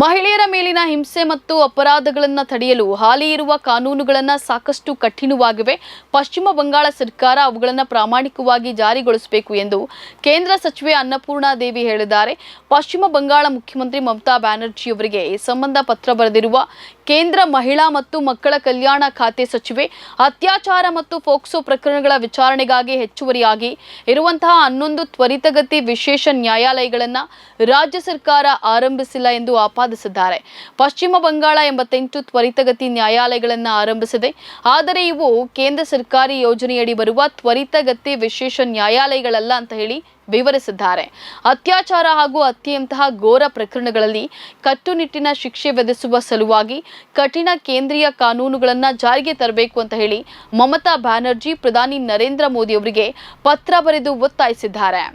ಮಹಿಳೆಯರ ಮೇಲಿನ ಹಿಂಸೆ ಮತ್ತು ಅಪರಾಧಗಳನ್ನು ತಡೆಯಲು ಹಾಲಿ ಇರುವ ಕಾನೂನುಗಳನ್ನು ಸಾಕಷ್ಟು ಕಠಿಣವಾಗಿವೆ. ಪಶ್ಚಿಮ ಬಂಗಾಳ ಸರ್ಕಾರ ಅವುಗಳನ್ನು ಪ್ರಾಮಾಣಿಕವಾಗಿ ಜಾರಿಗೊಳಿಸಬೇಕು ಎಂದು ಕೇಂದ್ರ ಸಚಿವೆ ಅನ್ನಪೂರ್ಣಾ ದೇವಿ ಹೇಳಿದ್ದಾರೆ. ಪಶ್ಚಿಮ ಬಂಗಾಳ ಮುಖ್ಯಮಂತ್ರಿ ಮಮತಾ ಬ್ಯಾನರ್ಜಿ ಅವರಿಗೆ ಈ ಸಂಬಂಧ ಪತ್ರ ಬರೆದಿರುವ ಕೇಂದ್ರ ಮಹಿಳಾ ಮತ್ತು ಮಕ್ಕಳ ಕಲ್ಯಾಣ ಖಾತೆ ಸಚಿವೆ, ಅತ್ಯಾಚಾರ ಮತ್ತು ಪೋಕ್ಸೋ ಪ್ರಕರಣಗಳ ವಿಚಾರಣೆಗಾಗಿ ಹೆಚ್ಚುವರಿಯಾಗಿ ಇರುವಂತಹ 11 ತ್ವರಿತಗತಿ ವಿಶೇಷ ನ್ಯಾಯಾಲಯಗಳನ್ನು ರಾಜ್ಯ ಸರ್ಕಾರ ಆರಂಭಿಸಿಲ್ಲ ಎಂದು ಆಪಾದಿಸಿದ್ದಾರೆ. ಪಶ್ಚಿಮ ಬಂಗಾಳ 88 ತ್ವರಿತಗತಿ ನ್ಯಾಯಾಲಯಗಳನ್ನು ಆರಂಭಿಸಿದೆ. ಆದರೆ ಇವು ಕೇಂದ್ರ ಸರ್ಕಾರಿ ಯೋಜನೆಯಡಿ ಬರುವ ತ್ವರಿತಗತಿ ವಿಶೇಷ ನ್ಯಾಯಾಲಯಗಳಲ್ಲ ಅಂತ ಹೇಳಿ ವಿವರಿಸಿದ್ದಾರೆ. ಅತ್ಯಾಚಾರ ಹಾಗೂ ಹತ್ಯೆಯಂತಹ ಘೋರ ಪ್ರಕರಣಗಳಲ್ಲಿ ಕಟ್ಟುನಿಟ್ಟಿನ ಶಿಕ್ಷೆ ವಿಧಿಸುವ ಸಲುವಾಗಿ ಕಠಿಣ ಕೇಂದ್ರೀಯ ಕಾನೂನುಗಳನ್ನು ಜಾರಿಗೆ ತರಬೇಕು ಅಂತ ಹೇಳಿ ಮಮತಾ ಬ್ಯಾನರ್ಜಿ ಪ್ರಧಾನಿ ನರೇಂದ್ರ ಮೋದಿ ಅವರಿಗೆ ಪತ್ರ ಬರೆದು ಒತ್ತಾಯಿಸಿದ್ದಾರೆ.